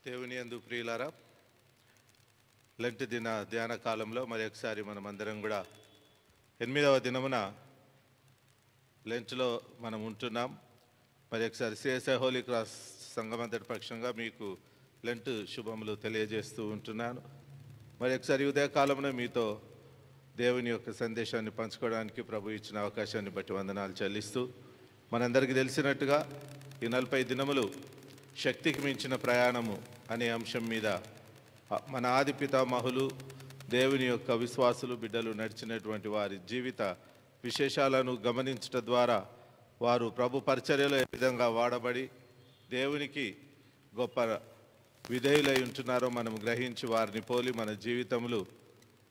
దేవుని యందు ప్రియులారా, లెంట్ దిన ధ్యాన కాలంలో మరి ఒకసారి మనం అందరం కూడా 8వ దినమున లెంట్లో మనం ఉంటున్నాం. మరి ఒకసారి సిఎస్ఐ హోలీ క్రాస్ సంఘమంతటి పక్షంగా మీకు లెంట్ శుభములు తెలియజేస్తూ ఉంటున్నాను. మరి ఒకసారి ఉదయకాలంలో మీతో దేవుని యొక్క సందేశాన్ని పంచుకోవడానికి ప్రభు ఇచ్చిన అవకాశాన్ని బట్టి వందనాలు చెల్లిస్తూ, మనందరికీ తెలిసినట్టుగా ఈ 40 దినములు శక్తికి మించిన ప్రయాణము అనే అంశం మీద మన ఆది పితామహులు, దేవుని యొక్క విశ్వాసులు, బిడ్డలు నడిచినటువంటి వారి జీవిత విశేషాలను గమనించడం ద్వారా వారు ప్రభు పరిచర్యలో ఏ విధంగా వాడబడి దేవునికి గొప్ప విధేయులై ఉంటున్నారో మనం గ్రహించి వారిని పోలి మన జీవితములు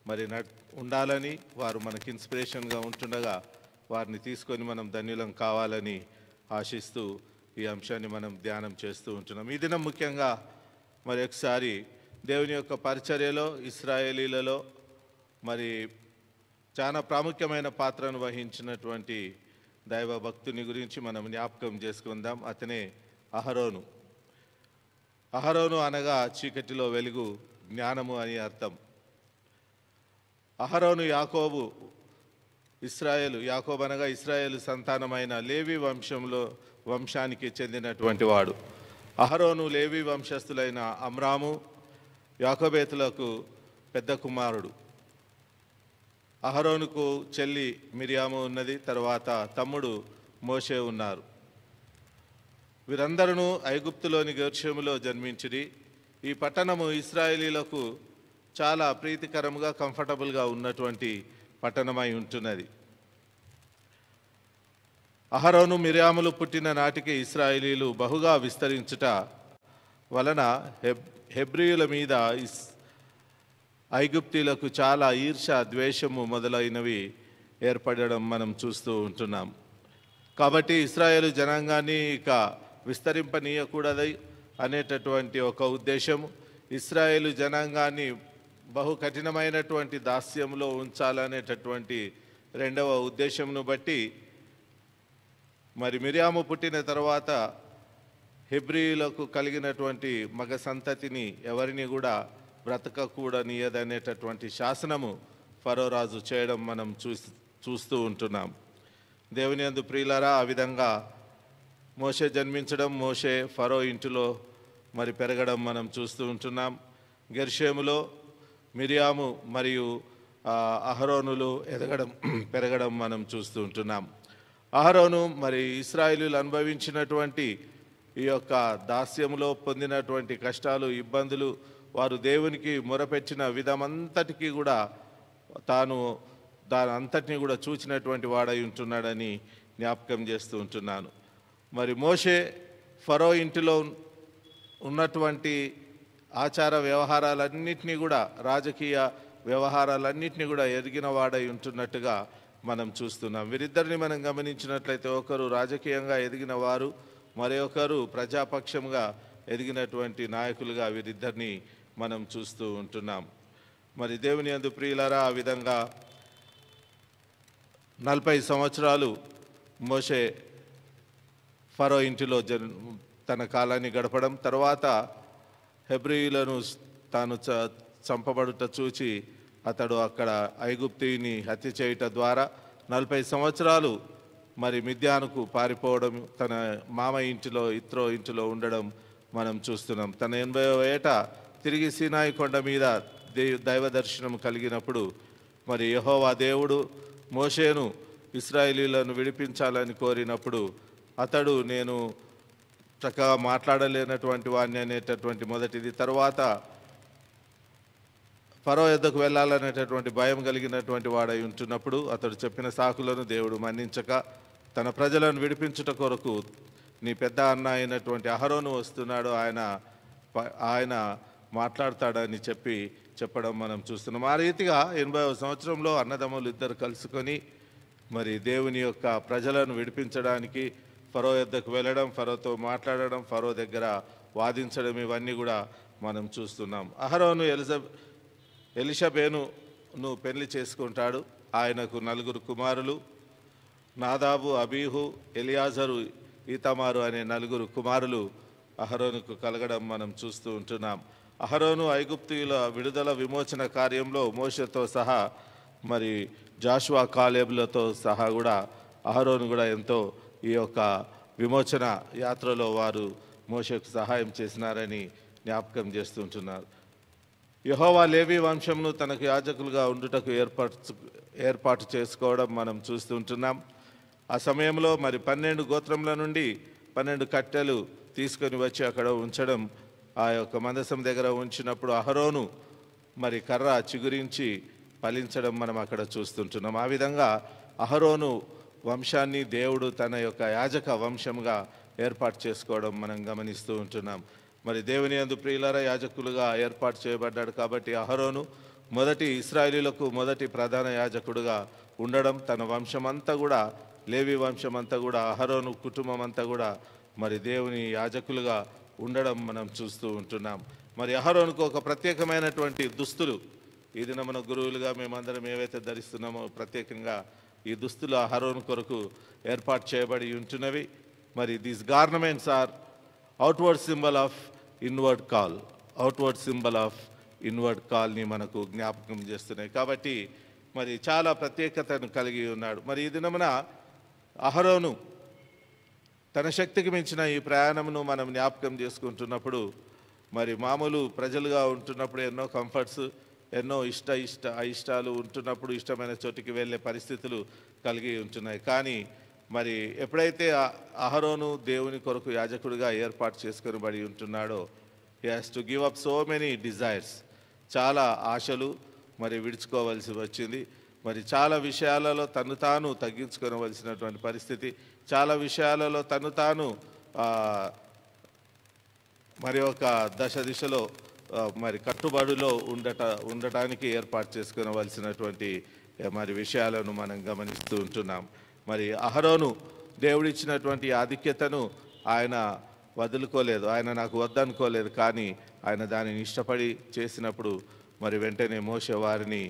మరి ఉండాలని, వారు మనకి ఇన్స్పిరేషన్గా ఉంటుండగా వారిని తీసుకొని మనం ధన్యులం కావాలని ఆశిస్తూ ఈ అంశాన్ని మనం ధ్యానం చేస్తూ ఉంటున్నాం. ఈ దినం ముఖ్యంగా మరి ఒకసారి దేవుని యొక్క పరిచర్యలో ఇశ్రాయేలీలలో మరి చాలా ప్రాముఖ్యమైన పాత్రను వహించినటువంటి దైవ భక్తుని గురించి మనం జ్ఞాపకం చేసుకుందాం. అతనే అహరోను. అహరోను అనగా చీకటిలో వెలుగు, జ్ఞానము అని అర్థం. అహరోను యాకోబు యాకోబు అనగా ఇశ్రాయేలు సంతానమైన లేవి వంశానికి చెందినటువంటి వాడు. అహరోను లేవి వంశస్థులైన అమ్రాము, యాకోబేతులకు పెద్ద కుమారుడు. అహరోనుకు చెల్లి మిరియాము ఉన్నది, తర్వాత తమ్ముడు మోషే ఉన్నారు. వీరందరూ ఐగుప్తులోని గెర్షోములో జన్మించిరి. ఈ పట్టణము ఇశ్రాయేలీలకు చాలా ప్రీతికరంగా, కంఫర్టబుల్గా ఉన్నటువంటి పట్టణమై ఉంటున్నది. అహరోను మిరియాములు పుట్టిన నాటికి ఇశ్రాయేలీలు బహుగా విస్తరించుట వలన హెబ్రీయుల మీద ఐగుప్తీలకు చాలా ఈర్ష్య, ద్వేషము మొదలైనవి ఏర్పడడం మనం చూస్తూ ఉంటున్నాం. కాబట్టి ఇశ్రాయేలు జనాంగాన్ని ఇక విస్తరింపనీయకూడదు అనేటటువంటి ఒక ఉద్దేశం, ఇశ్రాయేలు జనాంగాన్ని బహు కఠినమైనటువంటి దాస్యంలో ఉంచాలనేటటువంటి రెండవ ఉద్దేశంను బట్టి మరి మిరియాము పుట్టిన తర్వాత హెబ్రీయులకు కలిగినటువంటి మగ సంతతిని ఎవరిని కూడా బ్రతకకూడనియదనేటటువంటి శాసనము ఫరో రాజు చేయడం మనం చూస్తూ ఉంటున్నాం. దేవుని యందు ప్రియులారా, ఆ విధంగా మోషే జన్మించడం, మోషే ఫరో ఇంటిలో మరి పెరగడం మనం చూస్తూ ఉంటున్నాం. గెర్షోములో మిరియాము మరియు అహరోనులు పెరగడం మనం చూస్తూ ఉంటున్నాం. అహరోను మరి ఇశ్రాయేలీలు అనుభవించినటువంటి ఈ యొక్క దాస్యంలో పొందినటువంటి కష్టాలు, ఇబ్బందులు, వారు దేవునికి మొరపెట్టిన విధమంతటికీ కూడా దాని అంతటినీ కూడా చూచినటువంటి వాడై ఉంటున్నాడని జ్ఞాపకం చేస్తూ ఉంటున్నాను. మరి మోషే ఫరో ఇంటిలో ఉన్నటువంటి ఆచార వ్యవహారాలన్నింటినీ కూడా, రాజకీయ వ్యవహారాలన్నింటినీ కూడా ఎరిగిన వాడై ఉంటున్నట్టుగా మనం చూస్తున్నాం. వీరిద్దరిని మనం గమనించినట్లయితే ఒకరు రాజకీయంగా ఎదిగిన వారు, మరొకరు ప్రజాపక్షంగా ఎదిగినటువంటి నాయకులుగా వీరిద్దరిని మనం చూస్తూ ఉంటున్నాం. మరి దేవుని యందు ప్రియులారా, ఆ విధంగా 40 సంవత్సరాలు మోషే ఫరో ఇంటిలో తన కాలాన్ని గడపడం, తర్వాత హెబ్రీయులను తాను చంపబడుట చూచి అతడు అక్కడ ఐగుప్తీయుని హత్య చేయుట ద్వారా 40 సంవత్సరాలు మరి మిద్యానుకు పారిపోవడం, తన మామ ఇంటిలో, ఇత్రో ఇంటిలో ఉండడం మనం చూస్తున్నాం. తన 80వ ఏట తిరిగి సీనాయి కొండ మీద దైవ దర్శనం కలిగినప్పుడు మరి యెహోవా దేవుడు మోషేను ఇశ్రాయేలీయులను విడిపించాలని కోరినప్పుడు అతడు నేను చక్కగా మాట్లాడలేనటువంటి వాడిని అనేటటువంటి మొదటిది, తర్వాత ఫరో యొద్దకు వెళ్ళాలనేటటువంటి భయం కలిగినటువంటి వాడై ఉంటున్నప్పుడు అతడు చెప్పిన సాకులను దేవుడు మన్నించక తన ప్రజలను విడిపించుట కొరకు నీ పెద్ద అన్న అయినటువంటి అహరోను వస్తున్నాడు, ఆయన మాట్లాడతాడని చెప్పడం మనం చూస్తున్నాం. ఆ రీతిగా 80వ సంవత్సరంలో అన్నదమ్ములు ఇద్దరు కలుసుకొని మరి దేవుని యొక్క ప్రజలను విడిపించడానికి ఫరో యొద్దకు వెళ్ళడం, ఫరోతో మాట్లాడడం, ఫరో దగ్గర వాదించడం, ఇవన్నీ కూడా మనం చూస్తున్నాం. అహరోను ఎలిషబేనును పెళ్లి చేసుకుంటాడు. ఆయనకు 4 కుమారులు, నాదాబు, అబీహు, ఎలియాజరు, ఈతమారు అనే 4 కుమారులు అహరోనుకు కలగడం మనం చూస్తూ ఉంటున్నాం. అహరోను ఐగుప్తీయుల విడుదల విమోచన కార్యంలో మోషేతో సహా మరి జాషువా కాలేబులతో సహా కూడా అహరోను కూడా ఎంతో ఈ యొక్క విమోచన యాత్రలో వారు మోషేకు సహాయం చేసినారని జ్ఞాపకం చేస్తుంటున్నారు. యెహోవా లేవి వంశంను తనకు యాజకులుగా ఉండుటకు ఏర్పాటు చేసుకోవడం మనం చూస్తుంటున్నాం. ఆ సమయంలో మరి 12 గోత్రముల నుండి 12 కట్టెలు తీసుకొని వచ్చి అక్కడ ఉంచడం, ఆ యొక్క మందసం దగ్గర ఉంచినప్పుడు అహరోను మరి కర్ర చిగురించి ఫలించడం మనం అక్కడ చూస్తుంటున్నాం. ఆ విధంగా అహరోను వంశాన్ని దేవుడు తన యొక్క యాజక వంశంగా ఏర్పాటు చేసుకోవడం మనం గమనిస్తూ ఉంటున్నాం. మరి దేవుని యందు ప్రియులారా యాజకులుగా ఏర్పాటు చేయబడ్డాడు కాబట్టి అహరోను మొదటి ఇశ్రాయేలీయులకు మొదటి ప్రధాన యాజకుడుగా ఉండడం, తన వంశమంతా కూడా లేవి వంశమంతా కూడా అహరోను కుటుంబం అంతా కూడా మరి దేవుని యాజకులుగా ఉండడం మనం చూస్తూ ఉంటున్నాం. మరి అహరోనుకు ఒక ప్రత్యేకమైనటువంటి దుస్తులు, ఈ దిన మన గురువులుగా మేమందరం ఏవైతే ధరిస్తున్నామో ప్రత్యేకంగా ఈ దుస్తులు అహరోను కొరకు ఏర్పాటు చేయబడి ఉంటున్నవి. మరి these garments are outward symbol of inward call, outward symbol of inward కాల్ని మనకు జ్ఞాపకం చేస్తున్నాయి. కాబట్టి మరి చాలా ప్రత్యేకతను కలిగి ఉన్నాడు. మరి ఈ దినమున అహరోను తన శక్తికి మించిన ఈ ప్రయాణమును మనం జ్ఞాపకం చేసుకుంటున్నప్పుడు మరి మామూలు ప్రజలుగా ఉంటున్నప్పుడు ఎన్నో కంఫర్ట్స్, ఎన్నో అయిష్టాలు ఉంటున్నప్పుడు ఇష్టమైన చోటికి వెళ్ళే పరిస్థితులు కలిగి ఉంటున్నాయి. కానీ మరి ఎప్పుడైతే అహరోను దేవుని కొరకు యాజకుడిగా ఏర్పాటు చేసుకొని బడి ఉంటున్నాడో, he has to give up so many desires, చాలా ఆశలు మరి విడుచుకోవాల్సి వచ్చింది. మరి చాలా విషయాలలో తను తాను తగ్గించుకోవలసినటువంటి పరిస్థితి, చాలా విషయాలలో తను తాను మరి ఒక దిశలో మరి కట్టుబడిలో ఉండటానికి ఏర్పాటు చేసుకోవలసినటువంటి మరి విషయాలను మనం గమనిస్తూ ఉంటున్నాం. మరి అహరోను దేవుడిచ్చినటువంటి ఆధిక్యతను ఆయన వదులుకోలేదు, ఆయన నాకు వద్దనుకోలేదు. కానీ ఆయన దానిని ఇష్టపడి చేసినప్పుడు మరి వెంటనే మోషే వారిని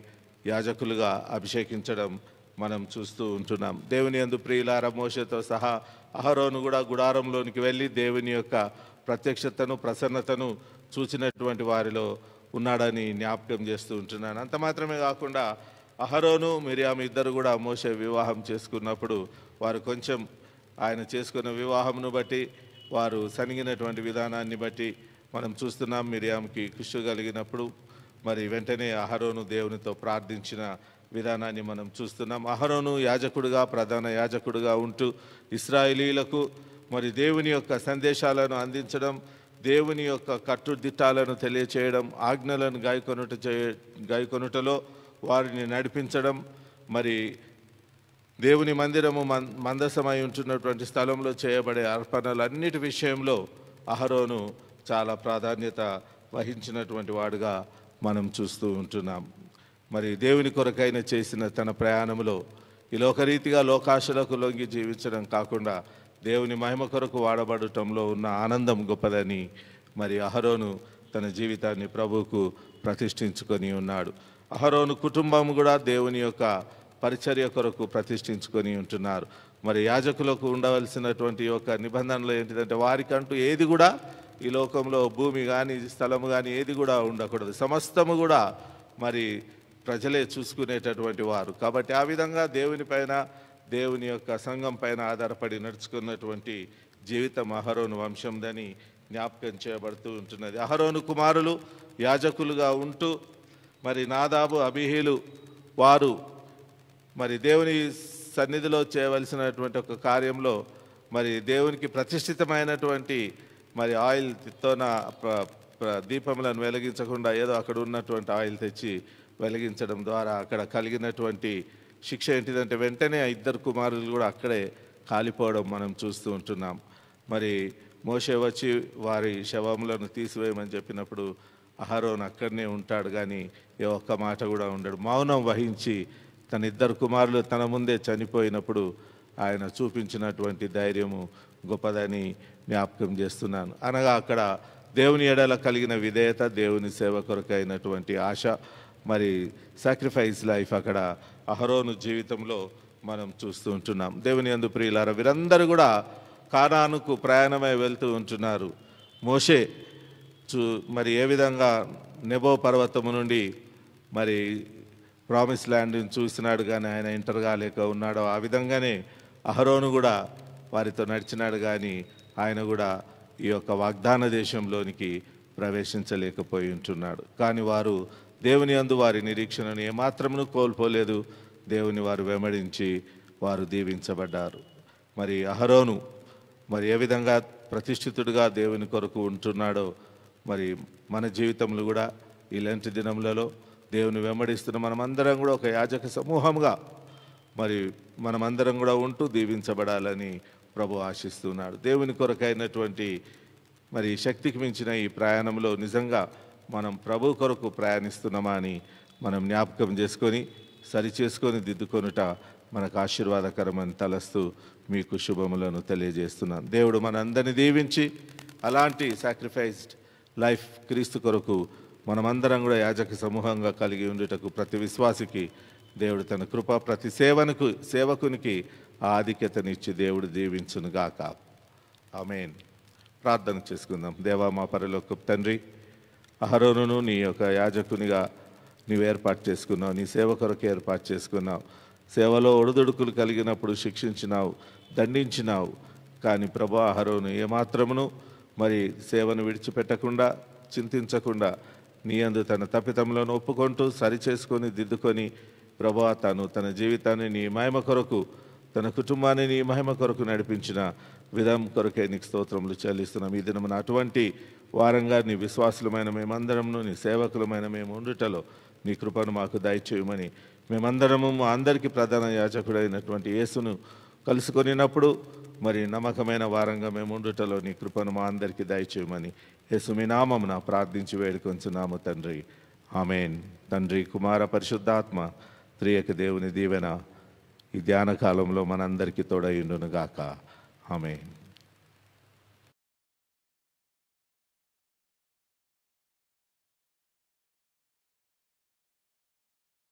యాజకులుగా అభిషేకించడం మనం చూస్తూ ఉంటున్నాం. దేవుని యందు ప్రియులారా మోషేతో సహా అహరోను కూడా గుడారంలోనికి వెళ్ళి దేవుని యొక్క ప్రత్యక్షతను ప్రసన్నతను చూసినటువంటి వారిలో ఉన్నాడని జ్ఞాపకం చేస్తూ ఉంటున్నాను. అంత మాత్రమే కాకుండా అహరోను మిరియాము ఇద్దరు కూడా మోషే వివాహం చేసుకున్నప్పుడు వారు కొంచెం ఆయన చేసుకున్న వివాహమును బట్టి వారు సనిగినటువంటి విధానాన్ని బట్టి మనం చూస్తున్నాం. మిరియాముకి కుష్టు కలిగినప్పుడు మరి వెంటనే అహరోను దేవునితో ప్రార్థించిన విధానాన్ని మనం చూస్తున్నాం. అహరోను యాజకుడుగా ప్రధాన యాజకుడుగా ఉంటూ ఇశ్రాయేలీయులకు మరి దేవుని యొక్క సందేశాలను అందించడం, దేవుని యొక్క కట్టుదిట్టాలను తెలియచేయడం, ఆజ్ఞలను గాయకొనుటలో వారిని నడిపించడం, మరి దేవుని మందిరము మందసమై ఉంటున్నటువంటి స్థలంలో చేయబడే అర్పణలన్నిటి విషయంలో అహరోను చాలా ప్రాధాన్యత వహించినటువంటి వాడుగా మనం చూస్తూ ఉంటున్నాం. మరి దేవుని కొరకైన చేసిన తన ప్రయాణంలో ఈ లోకరీతిగా లోకాశలకు లొంగి జీవించడం కాకుండా దేవుని మహిమ కొరకు వాడబడటంలో ఉన్న ఆనందం గొప్పదని మరి అహరోను తన జీవితాన్ని ప్రభువుకు ప్రతిష్ఠించుకొని ఉన్నాడు. అహరోను కుటుంబం కూడా దేవుని యొక్క పరిచర్య కొరకు ప్రతిష్ఠించుకొని ఉంటున్నారు. మరి యాజకులకు ఉండవలసినటువంటి యొక్క నిబంధనలు ఏంటిదంటే వారికంటూ ఏది కూడా ఈ లోకంలో భూమి కానీ స్థలము కానీ ఏది కూడా ఉండకూడదు, సమస్తము కూడా మరి ప్రజలే చూసుకునేటటువంటి వారు. కాబట్టి ఆ విధంగా దేవుని పైన దేవుని యొక్క సంఘం పైన ఆధారపడి నడుచుకున్నటువంటి జీవితం అహరోను వంశందని జ్ఞాపకం చేయబడుతూ ఉంటున్నది. అహరోను కుమారులు యాజకులుగా ఉంటూ మరి నాదాబు అబీహీలు వారు మరి దేవుని సన్నిధిలో చేయవలసినటువంటి ఒక కార్యంలో మరి దేవునికి ప్రతిష్ఠితమైనటువంటి మరి ఆయిల్తోన దీపములను వెలిగించకుండా ఏదో అక్కడ ఉన్నటువంటి ఆయిల్ తెచ్చి వెలిగించడం ద్వారా అక్కడ కలిగినటువంటి శిక్ష ఏంటిదంటే వెంటనే ఆ ఇద్దరు కుమారులు కూడా అక్కడే కాలిపోవడం మనం చూస్తూ ఉంటున్నాం. మరి మోషే వచ్చి వారి శవములను తీసివేయమని చెప్పినప్పుడు అహరోను అక్కడనే ఉంటాడు, కానీ ఏ ఒక్క మాట కూడా ఉండడు. మౌనం వహించి తన ఇద్దరు కుమారులు తన ముందే చనిపోయినప్పుడు ఆయన చూపించినటువంటి ధైర్యము గొప్పదని జ్ఞాపకం చేస్తున్నాను. అనగా అక్కడ దేవుని ఎడల కలిగిన విధేయత, దేవుని సేవ కొరకైనటువంటి ఆశ, మరి సాక్రిఫైస్ లైఫ్ అక్కడ అహరోను జీవితంలో మనం చూస్తూ ఉంటున్నాం. దేవుని యందు ప్రియులారా వీరందరూ కూడా కానానుకు ప్రయాణమై వెళ్తూ ఉంటున్నారు. మోషే మరి ఏ విధంగా నెబో పర్వతము నుండి మరి ప్రామిస్ ల్యాండ్ని చూసినాడు కానీ ఆయన ఎంటర్ కాలేక ఉన్నాడో, ఆ విధంగానే అహరోను కూడా వారితో నడిచినాడు కానీ ఆయన కూడా ఈ యొక్క వాగ్దాన దేశంలోనికి ప్రవేశించలేకపోయి ఉంటున్నాడు. కానీ వారు దేవుని యందు వారి నిరీక్షణను ఏమాత్రమును కోల్పోలేదు. దేవుని వారు వెంబడించి వారు దీవించబడ్డారు. మరి అహరోను మరి ఏ విధంగా ప్రతిష్ఠితుడిగా దేవుని కొరకు ఉంటున్నాడో, మరి మన జీవితంలో కూడా ఇలాంటి దినములలో దేవుని వెంబడిస్తున్న మనమందరం కూడా ఒక యాజక సమూహంగా మరి మనమందరం కూడా ఉంటూ దీవించబడాలని ప్రభు ఆశిస్తున్నాడు. దేవుని కొరకైనటువంటి మరి శక్తికి మించిన ఈ ప్రయాణంలో నిజంగా మనం ప్రభు కొరకు ప్రయాణిస్తున్నామా అని మనం జ్ఞాపకం చేసుకొని సరిచేసుకొని దిద్దుకొనుట మనకు ఆశీర్వాదకరమని తలస్తూ మీకు శుభములను తెలియజేస్తున్నాను. దేవుడు మనందరినీ దీవించి అలాంటి సాక్రిఫైస్డ్ లైఫ్ క్రీస్తు కొరకు మనమందరం కూడా యాజక సమూహంగా కలిగి ఉండుటకు ప్రతి విశ్వాసికి దేవుడు తన కృప, ప్రతి సేవకునికి ఆ ఆధిక్యతనిచ్చి దేవుడు దీవించునుగాక. ఆమేన్. ప్రార్థన చేసుకుందాం. దేవా మా పరలోకపు తండ్రి, అహరోనును నీ యొక్క యాజకునిగా నీవు ఏర్పాటు చేసుకున్నావు, నీ సేవ కొరకు ఏర్పాటు చేసుకున్నావు. సేవలో ఒడిదుడుకులు కలిగినప్పుడు శిక్షించినావు, దండించినావు. కానీ ప్రభు అహరోను ఏమాత్రమును మరి సేవను విడిచిపెట్టకుండా, చింతించకుండా నీ యందు తన తప్పిదములను ఒప్పుకుంటూ సరిచేసుకొని దిద్దుకొని ప్రభు తాను తన జీవితాన్ని నీ మహిమ కొరకు, తన కుటుంబాన్ని నీ మహిమ కొరకు నడిపించిన విధం కొరకే నీకు స్తోత్రములు చెల్లిస్తున్నాం. ఈ దినమున అటువంటి వారంగా నీ విశ్వాసులమైన మేమందరము, నీ సేవకులమైన మేము ఉండుటలో నీ కృపను మాకు దయచేయమని, మేమందరము మా అందరికీ ప్రధాన యాజకుడైనటువంటి యేసును కలుసుకొనినప్పుడు మరి నమ్మకమైన వారంగా మేము ఉండుటలో నీ కృపను మా అందరికీ దయచేయమని యేసు మీ నామమున ప్రార్థించి వేడుకొంచున్నాము తండ్రి. ఆమేన్. తండ్రి, కుమార, పరిశుద్ధాత్మ త్రియక దేవుని దీవెన ఈ ధ్యాన కాలంలో మనందరికీ తోడైండును గాక. ఆమేన్.